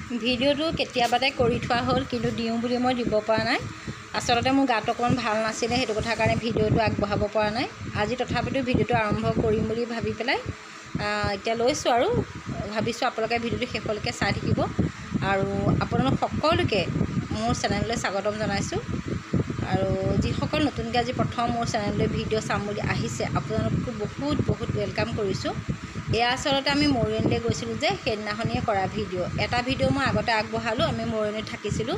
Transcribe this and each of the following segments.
ভিডিঅ'টো কেতিয়াবাতে কৰি থোৱা হ'ল, কিন্তু দিওঁ বুলি মই দিব পৰা নাই। আচলতে মোৰ গাটো অকণমান ভাল নাছিলে, সেইটো কথাৰ কাৰণে ভিডিঅ'টো আগবঢ়াব পৰা নাই। আজি তথাপিতো ভিডিঅ'টো আৰম্ভ কৰিম বুলি ভাবি পেলাই এতিয়া লৈছোঁ আৰু ভাবিছোঁ আপোনালোকে ভিডিঅ'টো শেষলৈকে চাই থাকিব। আৰু আপোনালোক সকলোকে মোৰ চেনেললৈ স্বাগতম জনাইছোঁ। আৰু যিসকল নতুনকৈ আজি প্ৰথম মোৰ চেনেললৈ ভিডিঅ' চাম বুলি আহিছে, আপোনালোককো বহুত বহুত ৱেলকাম কৰিছোঁ। এয়া আচলতে আমি মৰিয়নিলৈ গৈছিলোঁ যে, সেইদিনাখনিয়ে কৰা ভিডিঅ'। এটা ভিডিঅ' মই আগতে আগবঢ়ালোঁ। আমি মৰিয়নিত থাকিছিলোঁ,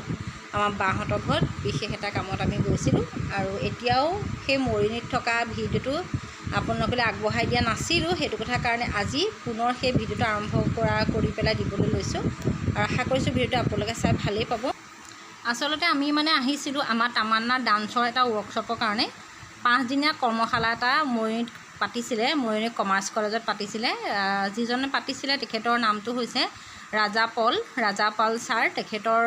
আমাৰ বাহঁতৰ ঘৰত বিশেষ এটা কামত আমি গৈছিলোঁ। আৰু এতিয়াও সেই মৰিয়নিত থকা ভিডিঅ'টো আপোনালোকলৈ আগবঢ়াই দিয়া নাছিলোঁ। সেইটো কথাৰ কাৰণে আজি পুনৰ সেই ভিডিঅ'টো আৰম্ভ কৰি পেলাই দিবলৈ লৈছোঁ। আৰু আশা কৰিছোঁ ভিডিঅ'টো আপোনালোকে চাই ভালেই পাব। আচলতে আমি আহিছিলোঁ আমাৰ তামান্না ডান্সৰ এটা ৱৰ্কশ্বপৰ কাৰণে। 5 দিনীয়া কৰ্মশালা এটা মৰিয়নিত পাতিছিলে, মৰিয়নি কমাৰ্চ কলেজত পাতিছিলে। যিজনে পাতিছিলে তেখেতৰ নামটো হৈছে ৰাজা পাল ছাৰ। তেখেতৰ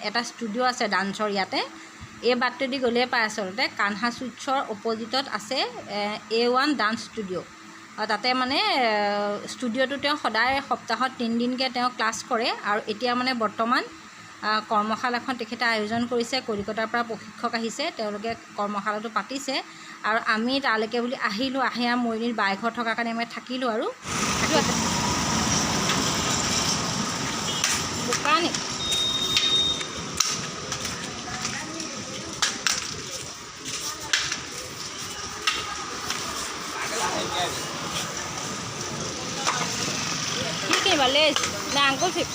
এটা ষ্টুডিঅ' আছে ডান্সৰ ইয়াতে। এই বাটটোদি গ'লেই পায় আচলতে। কানহা চুইটছৰ অপ'জিটত আছে A1 ডান্স ষ্টুডিঅ'। তাতে ষ্টুডিঅ'টো তেওঁ সদায় সপ্তাহত 3 দিনকৈ তেওঁ ক্লাছ কৰে। আৰু এতিয়া বৰ্তমান কৰ্মশালাখন তেখেতে আয়োজন কৰিছে। কলিকতাৰ পৰা প্ৰশিক্ষক আহিছে, তেওঁলোকে কৰ্মশালাটো পাতিছে। আৰু আমি তালৈকে বুলি আহিলোঁ। আহি মৰিয়নিত বাইঘৰ থকাৰ কাৰণে আমি থাকিলোঁ। আৰু বোকানি কি কিনিবা? লেজ না আংকুল ফিপ?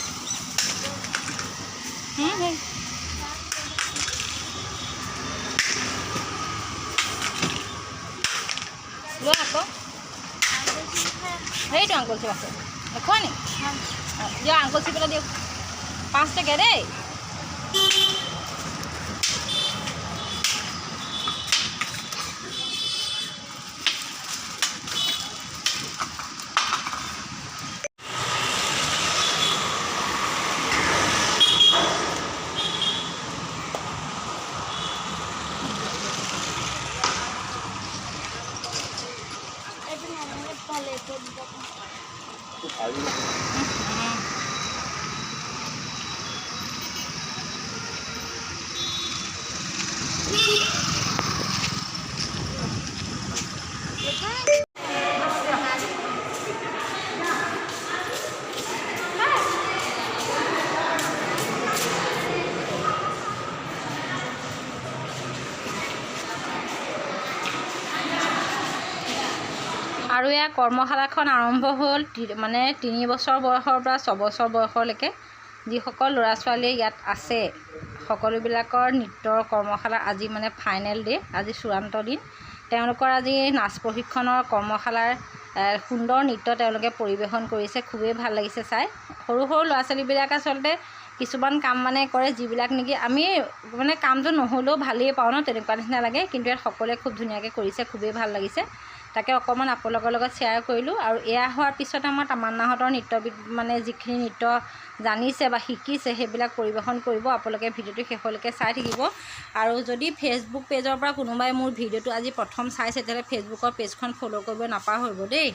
লোৱা আকৌ, সেইটো আংকুল চিপ আছে দেখুৱা নি? দিয়ক আংকুল চিপ এটা দিয়ক, 5 টকীয়া দেই। আৰু এয়া কৰ্মশালাখন আৰম্ভ হ'ল 3 বছৰ বয়সৰ পৰা 6 বছৰ বয়সলৈকে যিসকল ল'ৰা ছোৱালীয়ে ইয়াত আছে, সকলোবিলাকৰ নৃত্যৰ কৰ্মশালা আজি ফাইনেল ডে, আজি চূড়ান্ত দিন। তেওঁলোকৰ আজি নাচ প্ৰশিক্ষণৰ কৰ্মশালাৰ সুন্দৰ নৃত্য তেওঁলোকে পৰিৱেশন কৰিছে। খুবেই ভাল লাগিছে চাই। সৰু সৰু ল'ৰা ছোৱালীবিলাক আচলতে কিছুমান কাম কৰে, যিবিলাক নেকি আমি কামটো নহ'লেও ভালেই পাওঁ ন, তেনেকুৱা নিচিনা লাগে। কিন্তু ইয়াত সকলোৱে খুব ধুনীয়াকৈ কৰিছে, খুবেই ভাল লাগিছে। তাকে অকণমান আপোনালোকৰ লগত শ্বেয়াৰ কৰিলোঁ। আৰু এয়া হোৱাৰ পিছত আমাৰ তামান্নাহঁতৰ নৃত্যবিদ যিখিনি নৃত্য জানিছে বা শিকিছে, সেইবিলাক পৰিৱেশন কৰিব। আপোনালোকে ভিডিঅ'টো শেষলৈকে চাই থাকিব। আৰু যদি ফেচবুক পেজৰ পৰা কোনোবাই মোৰ ভিডিঅ'টো আজি প্ৰথম চাইছে, তেতিয়াহ'লে ফেচবুকৰ পেজখন ফ'ল' কৰিব নাপাহৰিব দেই।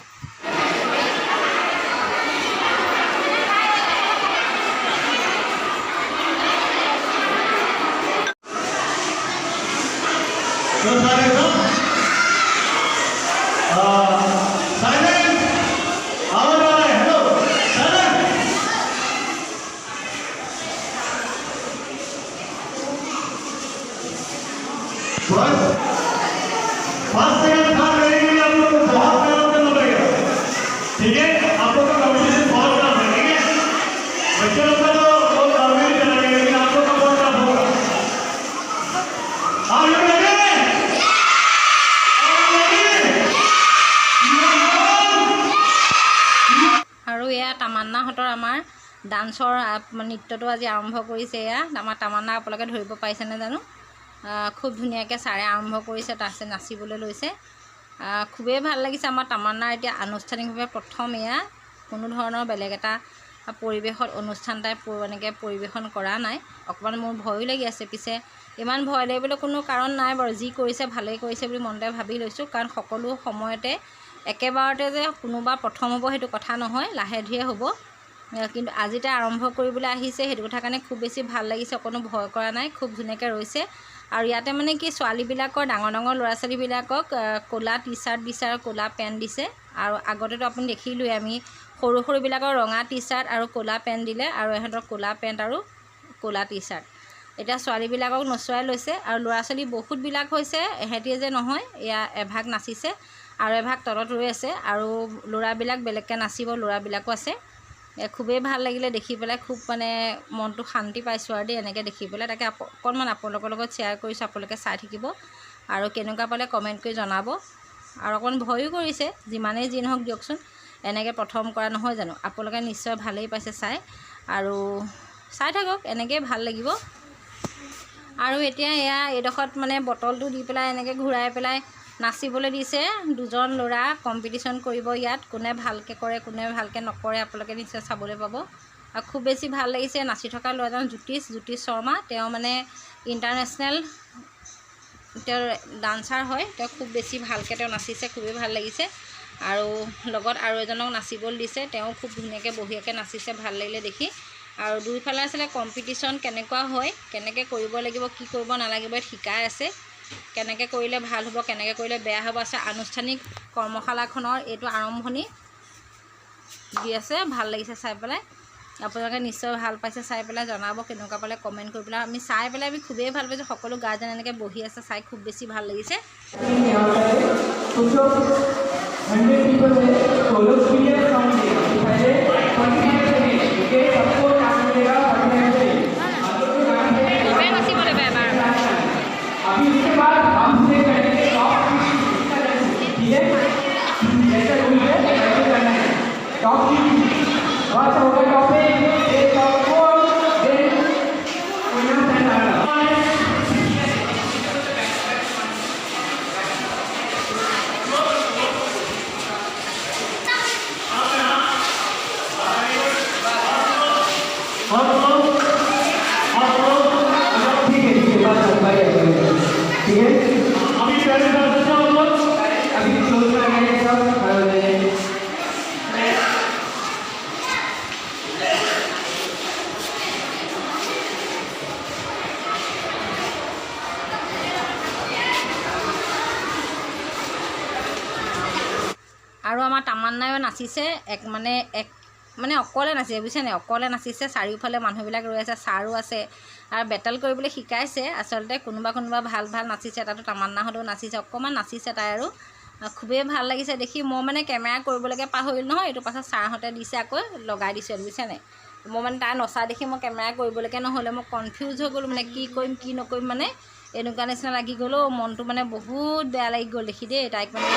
আৰু এয়া তামান্নাহঁতৰ আমাৰ ডান্সৰ নৃত্যটো আজি আৰম্ভ কৰিছে। এয়া আমাৰ তামান্না, আপোনালোকে ধৰিব পাৰিছেনে জানো? খুব ধুনীয়াকৈ ছাৰে আৰম্ভ কৰিছে, তাৰপিছত নাচিবলৈ লৈছে। খুবেই ভাল লাগিছে। আমাৰ তামান্নাৰ এতিয়া আনুষ্ঠানিকভাৱে প্ৰথম এয়া কোনো ধৰণৰ বেলেগ এটা পৰিৱেশত অনুষ্ঠান টাইপ এনেকৈ পৰিৱেশন কৰা নাই। অকণমান মোৰ ভয়ো লাগি আছে। পিছে ইমান ভয় লাগিবলৈ কোনো কাৰণ নাই বাৰু। যি কৰিছে ভালেই কৰিছে বুলি মনতে ভাবি লৈছোঁ। কাৰণ সকলো সময়তে একেবাৰতে যে কোনোবা প্ৰথম হ'ব সেইটো কথা নহয়, লাহে ধীৰে হ'ব। কিন্তু আজিতে আৰম্ভ কৰিবলৈ আহিছে, সেইটো কথা কাৰণে খুব বেছি ভাল লাগিছে, অকণো ভয় কৰা নাই, খুব ধুনীয়াকৈ ৰৈছে। আৰু ইয়াতে মানে কি ছোৱালীবিলাকৰ ডাঙৰ ডাঙৰ ল'ৰা ছোৱালীবিলাকক ক'লা টি চাৰ্ট দিছে আৰু ক'লা পেণ্ট দিছে। আৰু আগতেতো আপুনি দেখিলোৱে আমি সৰু সৰুবিলাকৰ ৰঙা টি চাৰ্ট আৰু ক'লা পেণ্ট দিলে, আৰু ইহঁতৰ ক'লা পেণ্ট আৰু ক'লা টি চাৰ্ট। এতিয়া ছোৱালীবিলাকক নচুৱাই লৈছে আৰু ল'ৰা ছোৱালী বহুতবিলাক হৈছে, এহেঁতি যে নহয়, এয়া এভাগ নাচিছে আৰু এভাগ তলত ৰৈ আছে, আৰু ল'ৰাবিলাক বেলেগকৈ নাচিব, ল'ৰাবিলাকো আছে। খুবেই ভাল লাগিলে দেখি পেলাই, খুব মানে মনটো শান্তি পাইছোঁ আৰু দেই এনেকৈ দেখি পেলাই। তাকে অকণমান আপোনালোকৰ লগত শ্বেয়াৰ কৰিছোঁ, আপোনালোকে চাই থাকিব আৰু কেনেকুৱা পালে কমেণ্ট কৰি জনাব। আৰু অকণমান ভয়ো কৰিছে, যিমানেই যি নহওক দিয়কচোন, এনেকৈ প্ৰথম কৰা নহয় জানো। আপোনালোকে নিশ্চয় ভালেই পাইছে চাই, আৰু চাই থাকক, এনেকৈয়ে ভাল লাগিব। আৰু এতিয়া এয়া এইডোখৰত মানে বটলটো দি পেলাই এনেকৈ ঘূৰাই পেলাই নাচিবলৈ দিছে। দুজন ল'ৰা কম্পিটিশ্যন কৰিব ইয়াত, কোনে ভালকৈ কৰে কোনে ভালকৈ নকৰে, আপোনালোকে নিশ্চয় চাবলৈ পাব। আৰু খুব বেছি ভাল লাগিছে। নাচি থকা ল'ৰাজন জ্যোতিষ শৰ্মা, তেওঁ মানে ইণ্টাৰনেশ্যনেল তেওঁৰ ডান্সাৰ হয়, তেওঁ খুব বেছি ভালকৈ তেওঁ নাচিছে, খুবেই ভাল লাগিছে। আৰু লগত আৰু এজনক নাচিবলৈ দিছে, তেওঁ খুব ধুনীয়াকৈ বঢ়িয়াকৈ নাচিছে, ভাল লাগিলে দেখি। আৰু দুইফালে আছিলে কম্পিটিশ্যন, কেনেকুৱা হয়, কেনেকৈ কৰিব লাগিব, কি কৰিব নালাগিব শিকাই আছে, কেনেকৈ কৰিলে ভাল হ'ব, কেনেকৈ কৰিলে বেয়া হ'ব আছে। আনুষ্ঠানিক কৰ্মশালাখনৰ এইটো আৰম্ভণি দি আছে, ভাল লাগিছে চাই পেলাই। আপোনালোকে নিশ্চয় ভাল পাইছে চাই পেলাই, জনাব কেনেকুৱা পালে কমেণ্ট কৰি পেলাই। আমি চাই পেলাই আমি খুবেই ভাল পাইছোঁ, সকলো গাৰ্জেন এনেকৈ বহি আছে, চাই খুব বেছি ভাল লাগিছে। আৰু আমাৰ তামান্নায়ো নাচিছে, মানে অকলে নাচিছে, বুজিছেনে, অকলে নাচিছে। চাৰিওফালে মানুহবিলাক ৰৈ আছে, ছাৰো আছে আৰু বেটেল কৰিবলৈ শিকাইছে। আচলতে কোনোবা ভাল ভাল নাচিছে, তাতো তামান্নাহঁতেও নাচিছে, অকণমান নাচিছে তাই। আৰু খুবেই ভাল লাগিছে দেখি। মই মানে কেমেৰা কৰিবলৈকে পাহৰিলোঁ নহয়, এইটো পাছত ছাৰহঁতে দিছে, আকৌ লগাই দিছে, বুজিছেনে। মই মানে তাই নচা দেখি মই কেমেৰা কৰিবলৈকে নহ'লে, মই কনফিউজ হৈ গ'লোঁ, মানে কি কৰিম কি নকৰিম, মানে এনেকুৱা নিচিনা লাগি গ'লোঁ। মনটো মানে বহুত বেয়া লাগি গ'ল দেখি দেই, তাইক মানে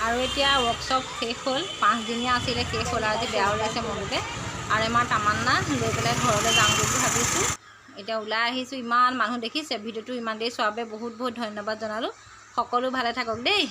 আৰু এতিয়া ৱৰ্কশ্বপ শেষ হ'ল, 5 দিনীয়া আছিলে, শেষ হ'ল। আজি বেয়াও লাগিছে মনটোতে। আৰু আমাৰ তামান্না লৈ পেলাই ঘৰলৈ যাম বুলি ভাবিছোঁ। এতিয়া ওলাই আহিছোঁ, ইমান মানুহ দেখিছে। ভিডিঅ'টো ইমান দেৰি চোৱাৰ বাবে বহুত বহুত ধন্যবাদ জনালোঁ। সকলো ভালে থাকক দেই।